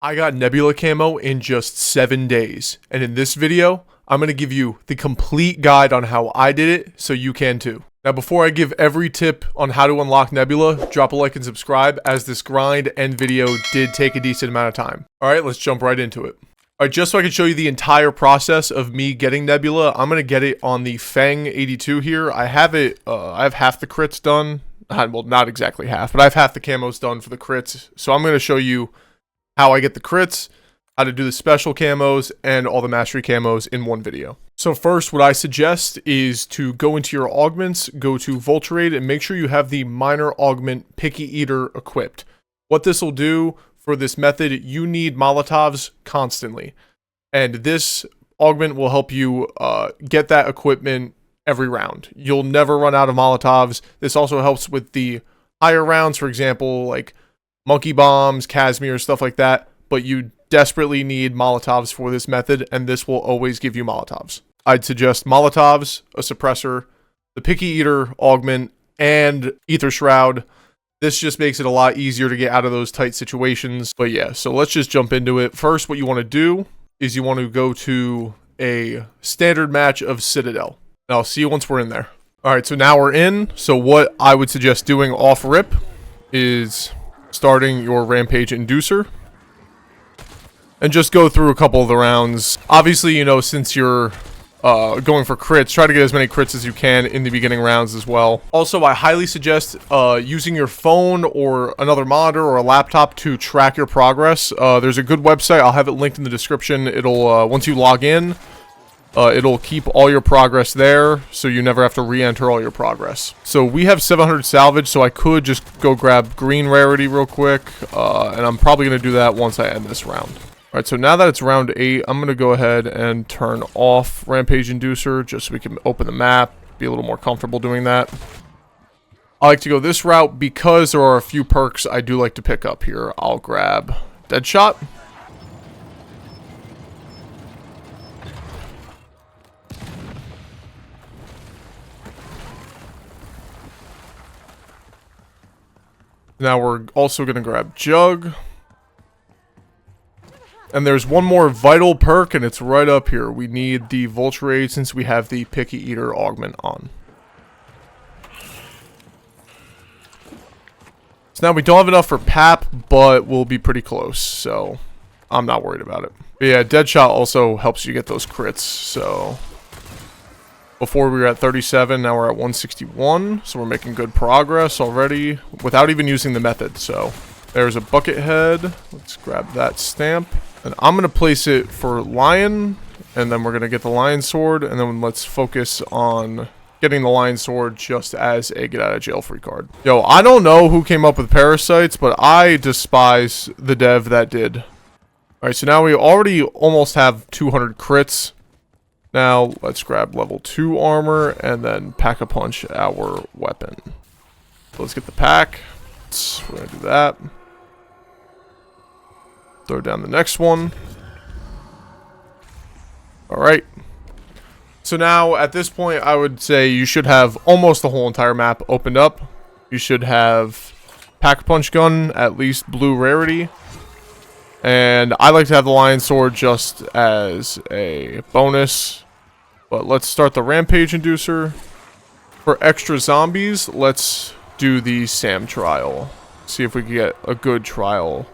I got Nebula camo in just 7 days, and in this video, I'm going to give you the complete guide on how I did it so you can too. Now before I give every tip on how to unlock Nebula, drop a like and subscribe, as this grind and video did take a decent amount of time. Alright, let's jump right into it. Alright, just so I can show you the entire process of me getting Nebula, I'm going to get it on the Fang 82 here. I have half the crits done. Well, not exactly half, but I have half the camos done for the crits. So I'm going to show you how I get the crits, how to do the special camos, and all the mastery camos in one video. So first, what I suggest is to go into your augments, go to Vulture, and make sure you have the minor augment Picky Eater equipped. What this will do for this method, you need Molotovs constantly. And this augment will help you get that equipment every round. You'll never run out of Molotovs. This also helps with the higher rounds, for example, like Monkey Bombs, Casimir, stuff like that. But you desperately need Molotovs for this method, and this will always give you Molotovs. I'd suggest Molotovs, a suppressor, the Picky Eater augment, and Ether Shroud. This just makes it a lot easier to get out of those tight situations. But yeah, so let's just jump into it. First, what you want to do is you want to go to a standard match of Citadel. And I'll see you once we're in there. Alright, so now we're in. So what I would suggest doing off rip is starting your Rampage Inducer. And just go through a couple of the rounds. Obviously, you know, since you're going for crits, try to get as many crits as you can in the beginning rounds as well. Also, I highly suggest using your phone or another monitor or a laptop to track your progress. There's a good website. I'll have it linked in the description. It'll, once you log in, it'll keep all your progress there, so you never have to re-enter all your progress. So we have 700 salvage, so I could just go grab green rarity real quick, and I'm probably going to do that once I end this round. Alright, so now that it's round 8, I'm going to go ahead and turn off Rampage Inducer, just so we can open the map, be a little more comfortable doing that. I like to go this route because there are a few perks I do like to pick up here. I'll grab Deadshot. Now we're also going to grab Jug. And there's one more vital perk, and it's right up here. We need the Vulture since we have the Picky Eater augment on. So now we don't have enough for Pap, but we'll be pretty close, so I'm not worried about it. But yeah, Deadshot also helps you get those crits, so before we were at 37, now we're at 161, so we're making good progress already without even using the method. So there's a bucket head. Let's grab that stamp. And I'm going to place it for Lion, and then we're going to get the Lion Sword, and then let's focus on getting the Lion Sword just as a get out of jail free card. Yo, I don't know who came up with parasites, but I despise the dev that did. Alright, so now we already almost have 200 crits. Now, let's grab level 2 armor, and then Pack-a-Punch our weapon. So let's get the pack. We're going to do that. Throw down the next one. Alright. So now, at this point, I would say you should have almost the whole entire map opened up. You should have Pack-a-Punch gun, at least blue rarity. And I like to have the Lion Sword just as a bonus. But let's start the Rampage Inducer. For extra zombies, let's do the Sam trial. See if we can get a good trial.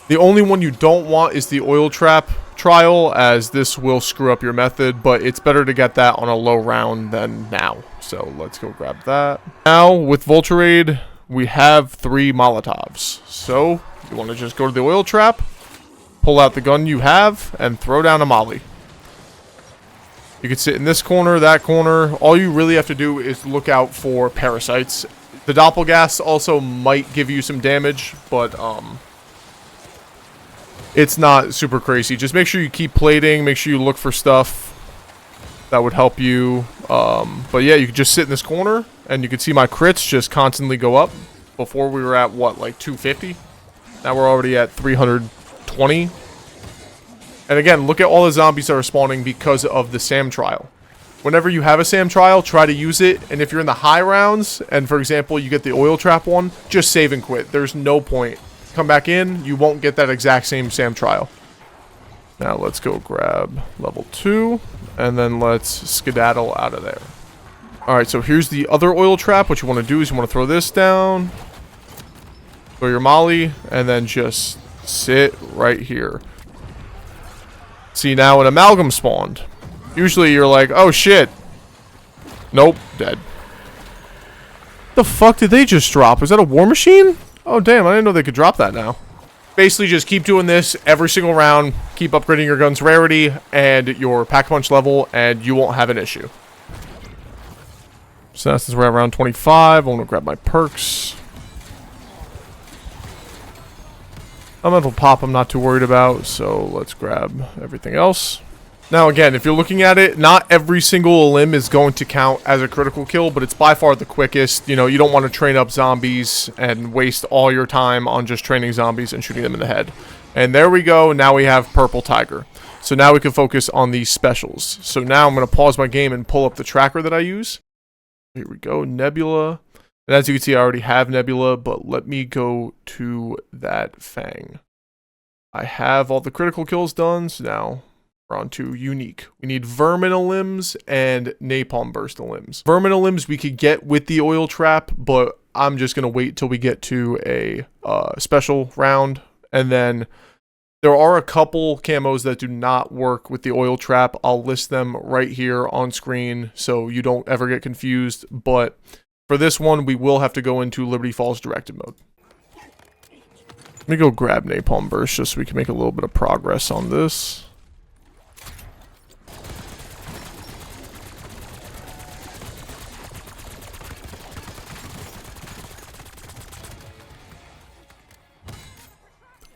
The only one you don't want is the Oil Trap trial, as this will screw up your method, but it's better to get that on a low round than now. So let's go grab that. Now, with Vulture, we have 3 Molotovs. So, you want to just go to the Oil Trap, pull out the gun you have, and throw down a molly. You can sit in this corner, that corner. All you really have to do is look out for parasites. The Doppelgas also might give you some damage, but it's not super crazy. Just make sure you keep plating. Make sure you look for stuff that would help you. But yeah, you can just sit in this corner, and you can see my crits just constantly go up. Before we were at, what, like 250? Now we're already at 320. And again, look at all the zombies that are spawning because of the Sam trial. Whenever you have a Sam trial, try to use it. And if you're in the high rounds, and for example, you get the Oil Trap one, just save and quit. There's no point come back in, you won't get that exact same SAM trial. Now let's go grab level 2, and then let's skedaddle out of there. Alright, so here's the other oil trap. What you want to do is you want to throw this down, throw your molly, and then just sit right here. See, now an amalgam spawned. Usually you're like, oh shit. Nope, dead. The fuck did they just drop? Was that a war machine? Oh damn, I didn't know they could drop that now. Basically just keep doing this every single round, keep upgrading your gun's rarity and your pack-a-punch level, and you won't have an issue. So since we're at round 25, I'm gonna grab my perks. Elemental pop I'm not too worried about, so let's grab everything else. Now again, if you're looking at it, not every single limb is going to count as a critical kill, but it's by far the quickest. You know, you don't want to train up zombies and waste all your time on just training zombies and shooting them in the head. And there we go, now we have Purple Tiger. So now we can focus on these specials. So now I'm going to pause my game and pull up the tracker that I use. Here we go, Nebula. And as you can see, I already have Nebula, but let me go to that Fang. I have all the critical kills done, so now we're on to unique. We need Verminal Limbs and Napalm Burst Limbs. Verminal Limbs we could get with the oil trap, but I'm just going to wait till we get to a special round. And then there are a couple camos that do not work with the oil trap. I'll list them right here on screen so you don't ever get confused, but for this one, we will have to go into Liberty Falls directed mode. Let me go grab Napalm Burst just so we can make a little bit of progress on this.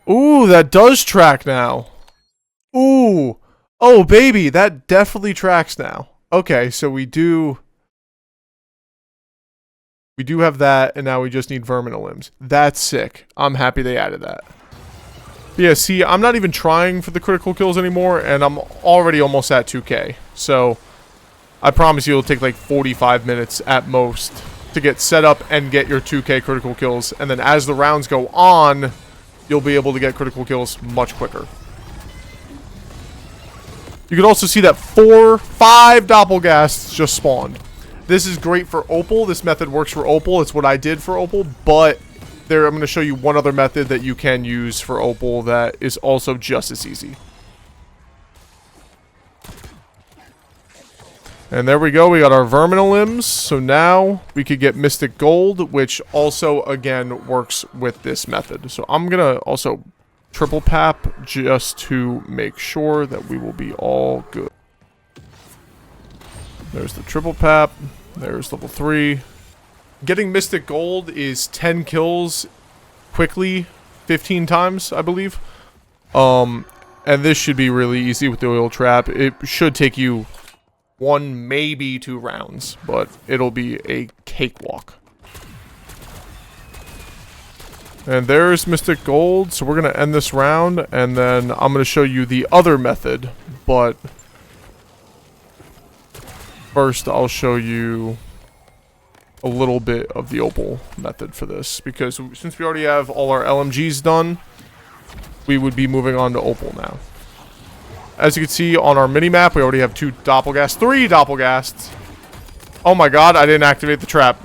Ooh, that does track now. Ooh. Oh, baby, that definitely tracks now. Okay, so we do have that, and now we just need Verminal Limbs. That's sick. I'm happy they added that. Yeah, see, I'm not even trying for the critical kills anymore, and I'm already almost at 2K. So, I promise you it'll take like 45 minutes at most to get set up and get your 2K critical kills. And then as the rounds go on, you'll be able to get critical kills much quicker. You can also see that 5 Doppelgasts just spawned. This is great for Opal. This method works for Opal. It's what I did for Opal, but I'm going to show you one other method that you can use for Opal that is also just as easy. And there we go. We got our Verminal Limbs. So now we could get Mystic Gold, which also, again, works with this method. So I'm going to also triple pap just to make sure that we will be all good. There's the triple pap. There's level 3. Getting Mystic Gold is 10 kills quickly 15 times, I believe. And this should be really easy with the oil trap. It should take you 1, maybe 2 rounds, but it'll be a cakewalk. And there's Mystic Gold, so we're going to end this round, and then I'm going to show you the other method, but first I'll show you a little bit of the Opal method for this, because since we already have all our LMGs done, we would be moving on to Opal now. As you can see on our mini-map, we already have 2 Doppelgasts, 3 Doppelgasts. Oh my god, I didn't activate the trap.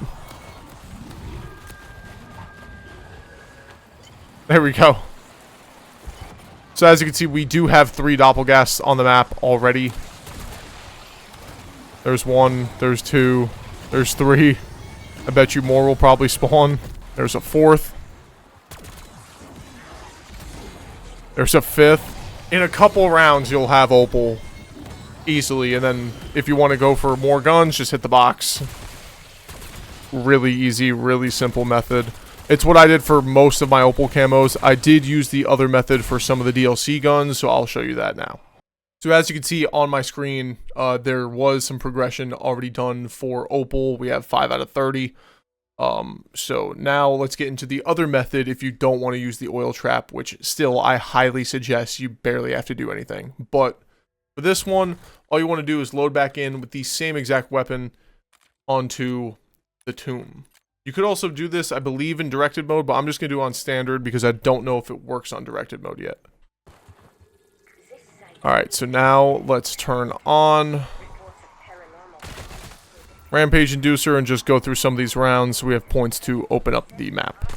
There we go. So as you can see, we do have 3 Doppelgasts on the map already. There's 1, there's 2, there's 3. I bet you more will probably spawn. There's a 4th. There's a 5th. In a couple rounds, you'll have Opal easily. And then if you want to go for more guns, just hit the box. Really easy, really simple method. It's what I did for most of my Opal camos. I did use the other method for some of the DLC guns, so I'll show you that now. So as you can see on my screen, there was some progression already done for Opal. We have 5 out of 30. So now let's get into the other method if you don't want to use the oil trap, which still I highly suggest you barely have to do anything. But for this one, all you want to do is load back in with the same exact weapon onto the tomb. You could also do this, I believe, in directed mode, but I'm just going to do it on standard because I don't know if it works on directed mode yet. Alright, so now let's turn on Rampage Inducer and just go through some of these rounds so we have points to open up the map.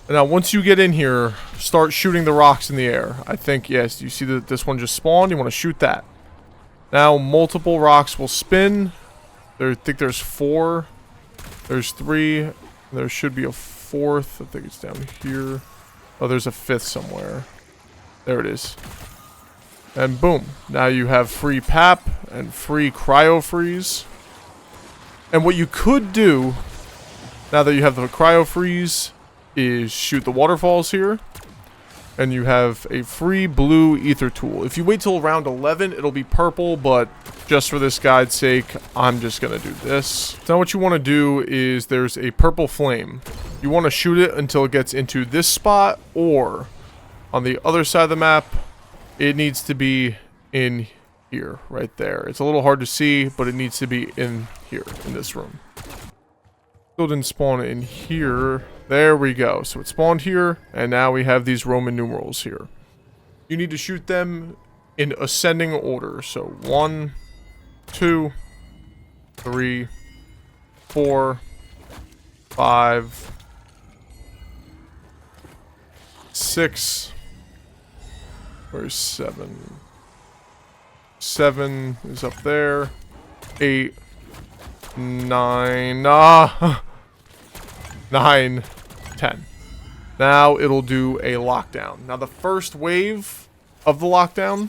And now once you get in here, start shooting the rocks in the air. I think, yes, you see that this one just spawned, you want to shoot that. Now multiple rocks will spin. I think there's 4. There's 3. There should be a 4th. I think it's down here. Oh, there's a 5th somewhere. There it is. And boom. Now you have free PAP and free cryo freeze. And what you could do, now that you have the cryo freeze, is shoot the waterfalls here. And you have a free blue ether tool. If you wait till round 11, it'll be purple, but just for this guide's sake, I'm just going to do this. Now what you want to do is there's a purple flame. You want to shoot it until it gets into this spot, or on the other side of the map, it needs to be in here, right there. It's a little hard to see, but it needs to be in here, in this room. Still didn't spawn in here. There we go. So it spawned here, and now we have these Roman numerals here. You need to shoot them in ascending order. So 1, 2, 3, 4, 5, 6. Where's 7? 7 is up there. 8, 9. 9, 10. Now it'll do a lockdown. Now the first wave of the lockdown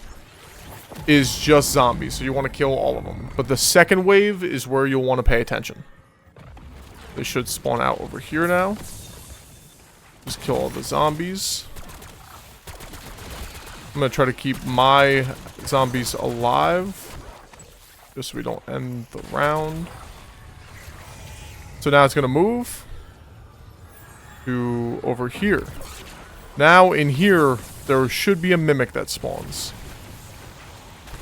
is just zombies, so you want to kill all of them. But the second wave is where you'll want to pay attention. They should spawn out over here now. Just kill all the zombies. I'm going to try to keep my zombies alive, just so we don't end the round. So now it's going to move to over here. Now in here, there should be a mimic that spawns.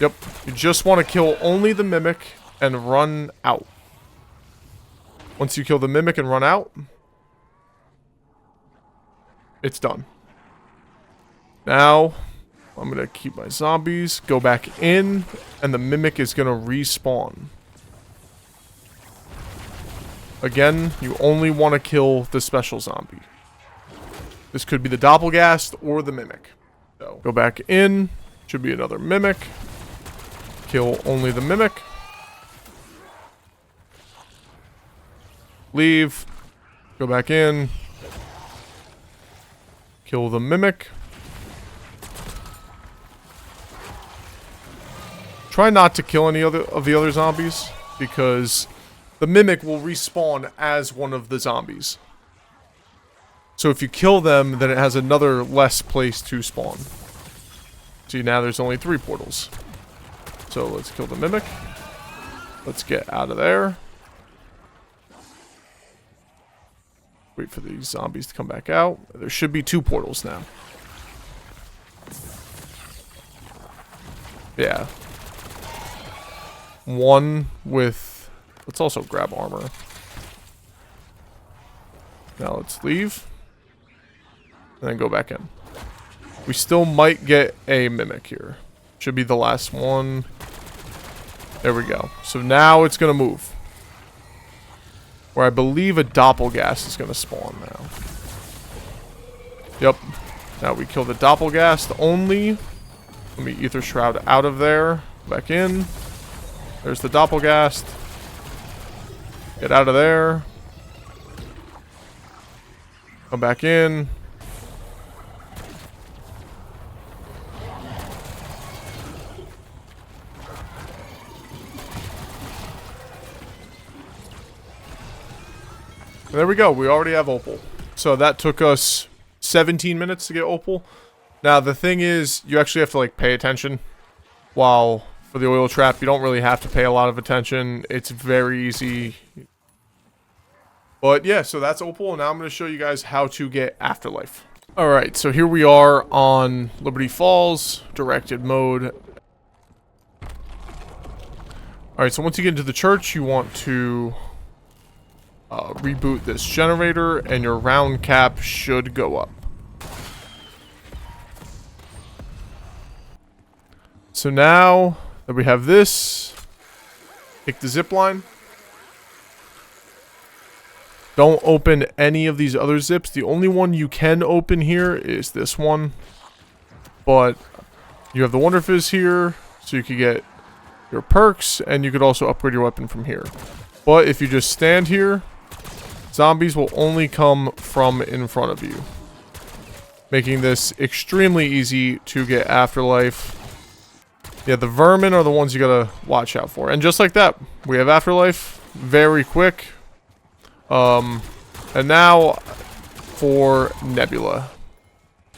Yep, you just want to kill only the mimic and run out. Once you kill the mimic and run out, it's done. Now, I'm going to keep my zombies, go back in, and the mimic is going to respawn. Again, you only want to kill the special zombie. This could be the doppelgast or the mimic. So, go back in, should be another mimic. Kill only the mimic. Leave, go back in, kill the mimic. Try not to kill any other of the other zombies, because the mimic will respawn as one of the zombies. So if you kill them, then it has another less place to spawn. See, now there's only 3 portals. So let's kill the mimic. Let's get out of there. Wait for these zombies to come back out. There should be 2 portals now. Yeah. One with... Let's also grab armor. Now let's leave. And then go back in. We still might get a mimic here. Should be the last one. There we go. So now it's going to move. Where I believe a doppelgast is going to spawn now. Yep. Now we kill the doppelgast only. Let me ether shroud out of there. Back in. There's the doppelgast. Get out of there. Come back in. And there we go. We already have Opal. So that took us 17 minutes to get Opal. Now the thing is, you actually have to like pay attention. While for the oil trap, you don't really have to pay a lot of attention. It's very easy. But yeah, so that's Opal. And now I'm going to show you guys how to get Afterlife. Alright, so here we are on Liberty Falls, directed mode. Alright, so once you get into the church, you want to reboot this generator, and your round cap should go up. So now that we have this, take the zip line. Don't open any of these other zips. The only one you can open here is this one. But you have the Wonder Fizz here, so you could get your perks, and you could also upgrade your weapon from here. But if you just stand here, zombies will only come from in front of you, making this extremely easy to get Afterlife. Yeah, the vermin are the ones you gotta watch out for. And just like that, we have Afterlife very quick. And now for Nebula.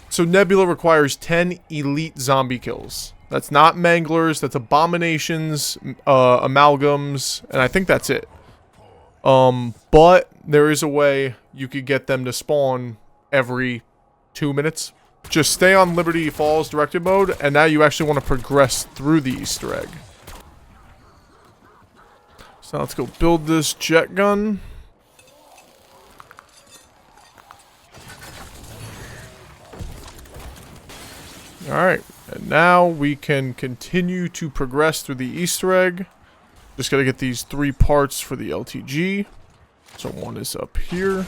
So Nebula requires 10 elite zombie kills. That's not manglers, that's abominations, amalgams, and I think that's it. But there is a way you could get them to spawn every 2 minutes. Just stay on Liberty Falls directed mode, and now you actually want to progress through the Easter egg. So let's go build this jet gun. Alright, and now we can continue to progress through the Easter egg. Just gotta get these 3 parts for the LTG. So one is up here.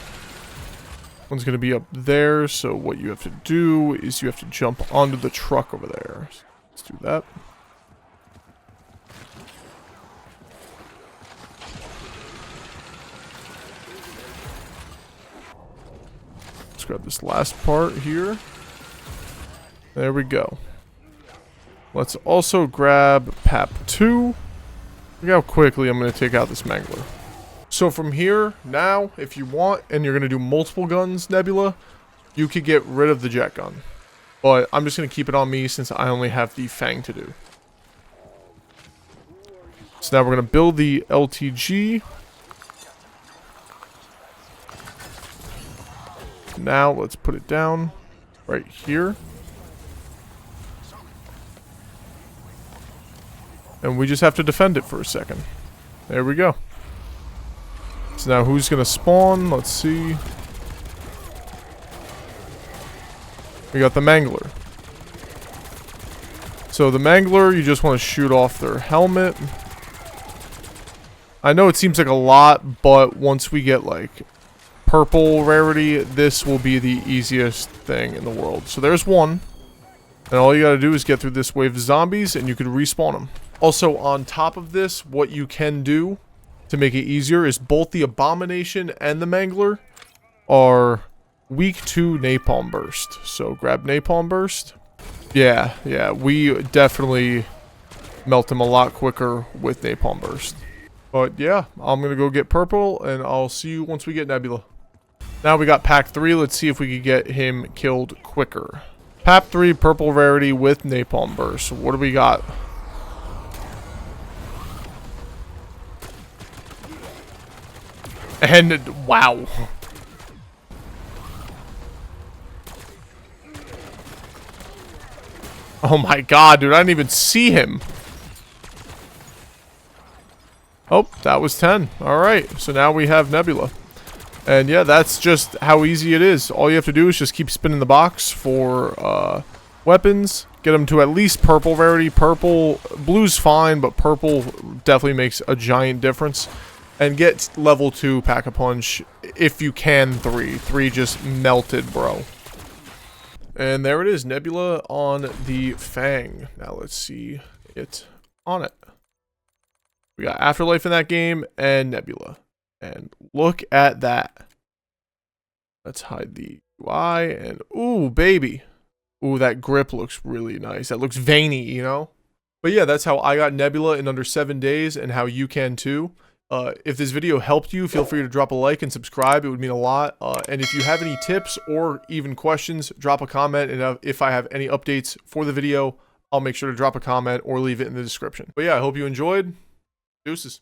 One's gonna be up there, so what you have to do is you have to jump onto the truck over there. So let's do that. Let's grab this last part here. There we go. Let's also grab PAP 2. Look how quickly I'm going to take out this Mangler. So from here, now, if you want, and you're going to do multiple guns, Nebula, you could get rid of the jet gun. But I'm just going to keep it on me since I only have the Fang to do. So now we're going to build the LTG. Now let's put it down right here. And we just have to defend it for a second. There we go. So now who's going to spawn? Let's see. We got the Mangler. So the Mangler, you just want to shoot off their helmet. I know it seems like a lot, but once we get like purple rarity, this will be the easiest thing in the world. So there's one. And all you got to do is get through this wave of zombies and you can respawn them. Also, on top of this, what you can do to make it easier is both the Abomination and the Mangler are weak to Napalm Burst. So grab Napalm Burst. Yeah, we definitely melt them a lot quicker with Napalm Burst. But yeah, I'm going to go get purple and I'll see you once we get Nebula. Now we got Pack 3. Let's see if we can get him killed quicker. Pack 3, purple rarity with Napalm Burst. What do we got? And wow. Oh my god, dude, I didn't even see him. Oh, that was 10. Alright, so now we have Nebula. And yeah, that's just how easy it is. All you have to do is just keep spinning the box for weapons. Get them to at least purple rarity. Purple, blue's fine, but purple definitely makes a giant difference. And get level 2 Pack-a-Punch if you can 3. 3 just melted, bro. And there it is, Nebula on the Fang. Now let's see it on it. We got Afterlife in that game and Nebula. And look at that. Let's hide the UI and ooh, baby. Ooh, that grip looks really nice. That looks veiny, you know? But yeah, that's how I got Nebula in under 7 days and how you can too. If this video helped you, feel free to drop a like and subscribe. It would mean a lot. And if you have any tips or even questions, drop a comment. And if I have any updates for the video, I'll make sure to drop a comment or leave it in the description. But yeah, I hope you enjoyed. Deuces.